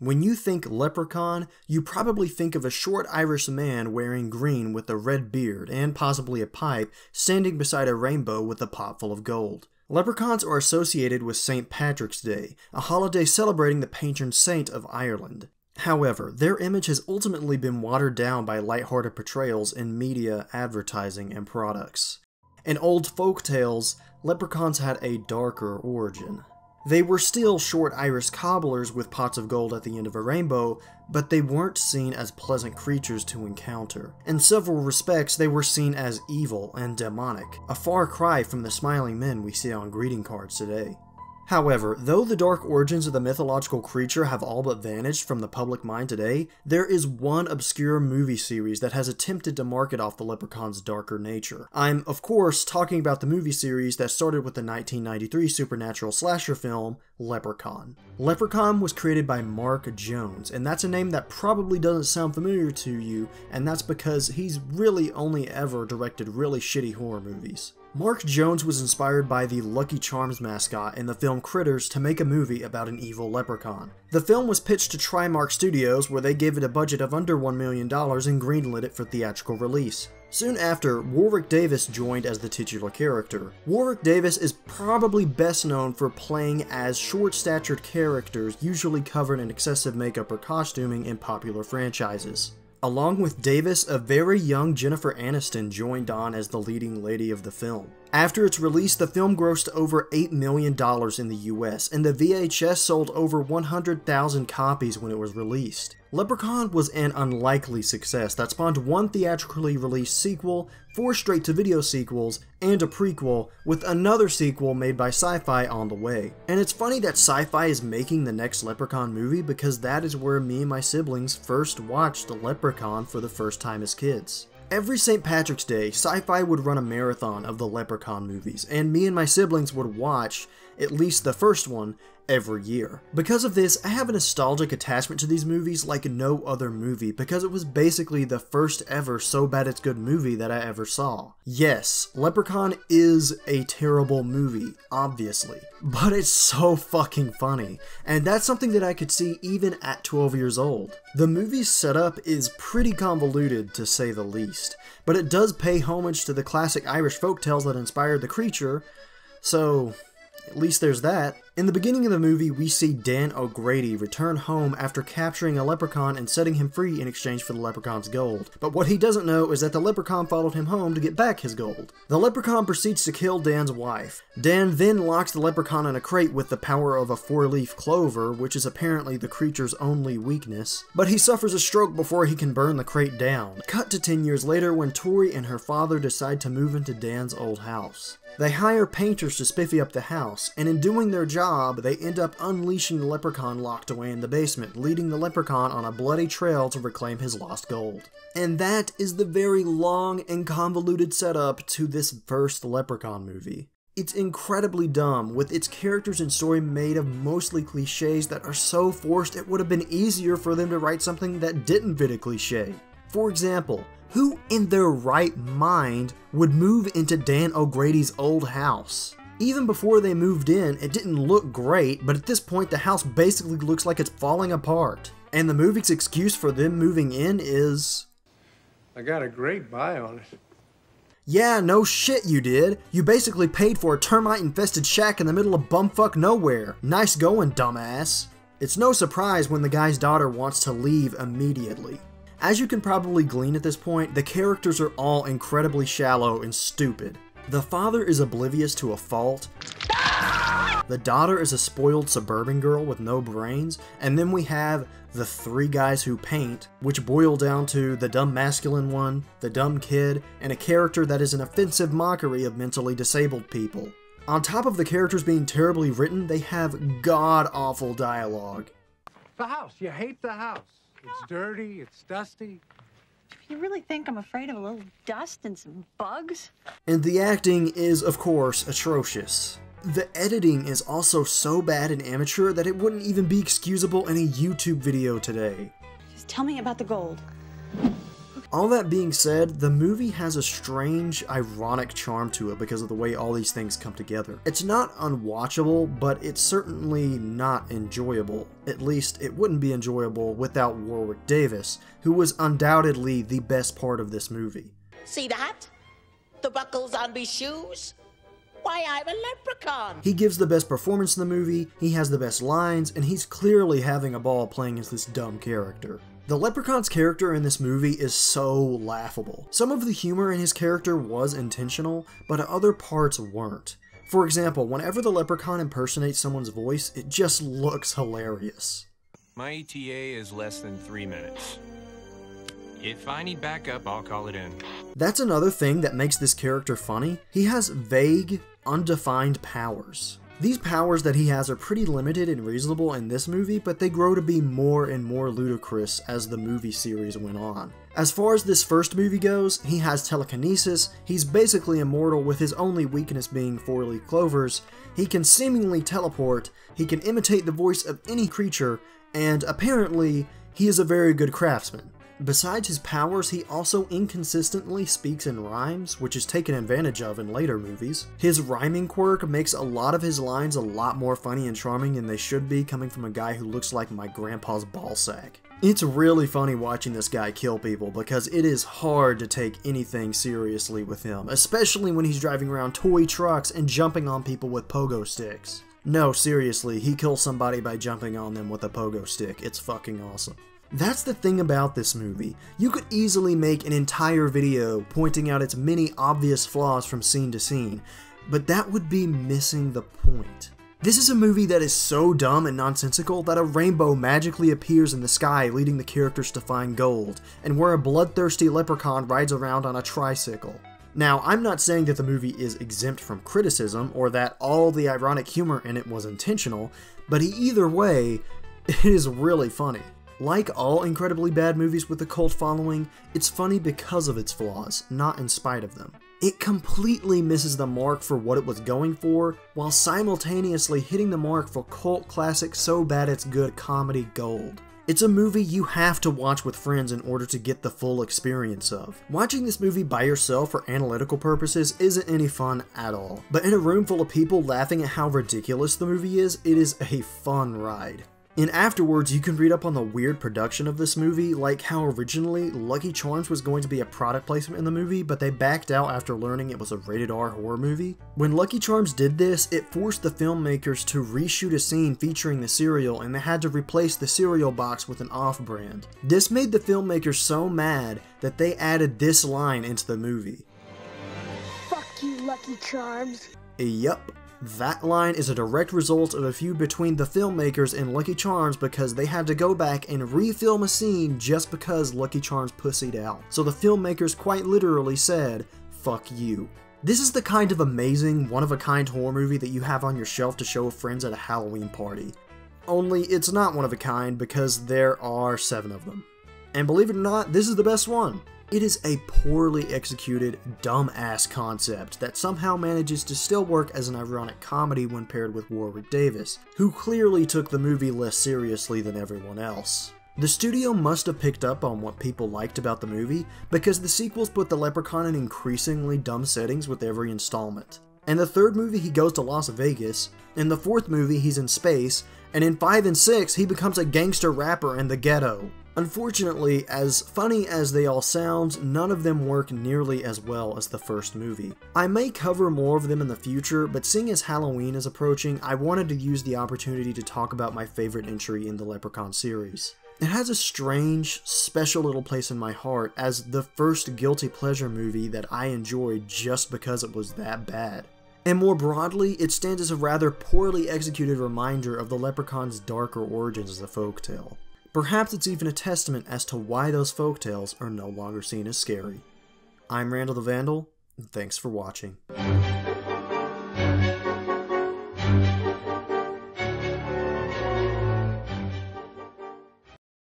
When you think Leprechaun, you probably think of a short Irish man wearing green with a red beard and possibly a pipe, standing beside a rainbow with a pot full of gold. Leprechauns are associated with St. Patrick's Day, a holiday celebrating the patron saint of Ireland. However, their image has ultimately been watered down by lighthearted portrayals in media, advertising, and products. In old folk tales, leprechauns had a darker origin. They were still short Irish cobblers with pots of gold at the end of a rainbow, but they weren't seen as pleasant creatures to encounter. In several respects, they were seen as evil and demonic, a far cry from the smiling men we see on greeting cards today. However, though the dark origins of the mythological creature have all but vanished from the public mind today, there is one obscure movie series that has attempted to market off the leprechaun's darker nature. I'm, of course, talking about the movie series that started with the 1993 supernatural slasher film, Leprechaun. Leprechaun was created by Mark Jones, and that's a name that probably doesn't sound familiar to you, and that's because he's really only ever directed really shitty horror movies. Mark Jones was inspired by the Lucky Charms mascot in the film Critters to make a movie about an evil leprechaun. The film was pitched to Trimark Studios, where they gave it a budget of under $1 million and greenlit it for theatrical release. Soon after, Warwick Davis joined as the titular character. Warwick Davis is probably best known for playing as short-statured characters usually covered in excessive makeup or costuming in popular franchises. Along with Davis, a very young Jennifer Aniston joined on as the leading lady of the film. After its release, the film grossed over $8 million in the US, and the VHS sold over 100,000 copies when it was released. Leprechaun was an unlikely success that spawned one theatrically released sequel, 4 straight-to-video sequels, and a prequel, with another sequel made by Sci-Fi on the way. And it's funny that Sci-Fi is making the next Leprechaun movie because that is where me and my siblings first watched Leprechaun for the first time as kids. Every St. Patrick's Day, Sci-Fi would run a marathon of the Leprechaun movies, and me and my siblings would watch at least the first one every year. Because of this, I have a nostalgic attachment to these movies like no other movie, because it was basically the first ever so bad it's good movie that I ever saw. Yes, Leprechaun is a terrible movie, obviously, but it's so fucking funny, and that's something that I could see even at 12 years old. The movie's setup is pretty convoluted, to say the least, but it does pay homage to the classic Irish folktales that inspired the creature, so at least there's that. In the beginning of the movie, we see Dan O'Grady return home after capturing a leprechaun and setting him free in exchange for the leprechaun's gold. But what he doesn't know is that the leprechaun followed him home to get back his gold. The leprechaun proceeds to kill Dan's wife. Dan then locks the leprechaun in a crate with the power of a 4-leaf clover, which is apparently the creature's only weakness. But he suffers a stroke before he can burn the crate down. Cut to 10 years later when Tori and her father decide to move into Dan's old house. They hire painters to spiffy up the house, and in doing their job, they end up unleashing the leprechaun locked away in the basement, leading the leprechaun on a bloody trail to reclaim his lost gold. And that is the very long and convoluted setup to this first Leprechaun movie. It's incredibly dumb, with its characters and story made of mostly cliches that are so forced it would have been easier for them to write something that didn't fit a cliche. For example, who in their right mind would move into Dan O'Grady's old house? Even before they moved in, it didn't look great, but at this point the house basically looks like it's falling apart. And the movie's excuse for them moving in is, I got a great buy on it. yeah, no shit you did. You basically paid for a termite-infested shack in the middle of bumfuck nowhere. Nice going, dumbass. It's no surprise when the guy's daughter wants to leave immediately. As you can probably glean at this point, the characters are all incredibly shallow and stupid. The father is oblivious to a fault. The daughter is a spoiled suburban girl with no brains, and then we have the 3 guys who paint, which boil down to the dumb masculine one, the dumb kid, and a character that is an offensive mockery of mentally disabled people. On top of the characters being terribly written, they have god-awful dialogue. The house, you hate the house. It's dirty, it's dusty. You really think I'm afraid of a little dust and some bugs? And the acting is, of course, atrocious. The editing is also so bad and amateur that it wouldn't even be excusable in a YouTube video today. Just tell me about the gold. All that being said, the movie has a strange, ironic charm to it because of the way all these things come together. It's not unwatchable, but it's certainly not enjoyable. At least, it wouldn't be enjoyable without Warwick Davis, who was undoubtedly the best part of this movie. See that? The buckles on me shoes? Why, I'm a leprechaun! He gives the best performance in the movie, he has the best lines, and he's clearly having a ball playing as this dumb character. The Leprechaun's character in this movie is so laughable. Some of the humor in his character was intentional, but other parts weren't. For example, whenever the Leprechaun impersonates someone's voice, it just looks hilarious. My ETA is less than 3 minutes. If I need backup, I'll call it in. That's another thing that makes this character funny. He has vague, undefined powers. These powers that he has are pretty limited and reasonable in this movie, but they grow to be more and more ludicrous as the movie series went on. As far as this first movie goes, he has telekinesis, he's basically immortal with his only weakness being four-leaf clovers, he can seemingly teleport, he can imitate the voice of any creature, and apparently, he is a very good craftsman. Besides his powers, he also inconsistently speaks in rhymes, which is taken advantage of in later movies. His rhyming quirk makes a lot of his lines a lot more funny and charming than they should be, coming from a guy who looks like my grandpa's ballsack. It's really funny watching this guy kill people because it is hard to take anything seriously with him, especially when he's driving around toy trucks and jumping on people with pogo sticks. No, seriously, he kills somebody by jumping on them with a pogo stick. It's fucking awesome. That's the thing about this movie. You could easily make an entire video pointing out its many obvious flaws from scene to scene, but that would be missing the point. This is a movie that is so dumb and nonsensical that a rainbow magically appears in the sky leading the characters to find gold, and where a bloodthirsty leprechaun rides around on a tricycle. Now, I'm not saying that the movie is exempt from criticism, or that all the ironic humor in it was intentional, but either way, it is really funny. Like all incredibly bad movies with a cult following, it's funny because of its flaws, not in spite of them. It completely misses the mark for what it was going for, while simultaneously hitting the mark for cult classic so bad it's good comedy gold. It's a movie you have to watch with friends in order to get the full experience of. Watching this movie by yourself for analytical purposes isn't any fun at all, but in a room full of people laughing at how ridiculous the movie is, it is a fun ride. And afterwards, you can read up on the weird production of this movie, like how originally Lucky Charms was going to be a product placement in the movie, but they backed out after learning it was a rated R horror movie. When Lucky Charms did this, it forced the filmmakers to reshoot a scene featuring the cereal, and they had to replace the cereal box with an off-brand. This made the filmmakers so mad that they added this line into the movie. Fuck you, Lucky Charms. Yup. That line is a direct result of a feud between the filmmakers and Lucky Charms because they had to go back and refilm a scene just because Lucky Charms pussied out. So the filmmakers quite literally said, fuck you. This is the kind of amazing, one-of-a-kind horror movie that you have on your shelf to show friends at a Halloween party. Only it's not one of a kind because there are 7 of them. And believe it or not, this is the best one. It is a poorly executed, dumb-ass concept that somehow manages to still work as an ironic comedy when paired with Warwick Davis, who clearly took the movie less seriously than everyone else. The studio must have picked up on what people liked about the movie, because the sequels put the Leprechaun in increasingly dumb settings with every installment. In the 3rd movie, he goes to Las Vegas, in the 4th movie, he's in space, and in 5 and 6, he becomes a gangster rapper in the ghetto. Unfortunately, as funny as they all sound, none of them work nearly as well as the first movie. I may cover more of them in the future, but seeing as Halloween is approaching, I wanted to use the opportunity to talk about my favorite entry in the Leprechaun series. It has a strange, special little place in my heart as the first guilty pleasure movie that I enjoyed just because it was that bad. And more broadly, it stands as a rather poorly executed reminder of the Leprechaun's darker origins as a folktale. Perhaps it's even a testament as to why those folktales are no longer seen as scary. I'm Randall the Vandal, and thanks for watching.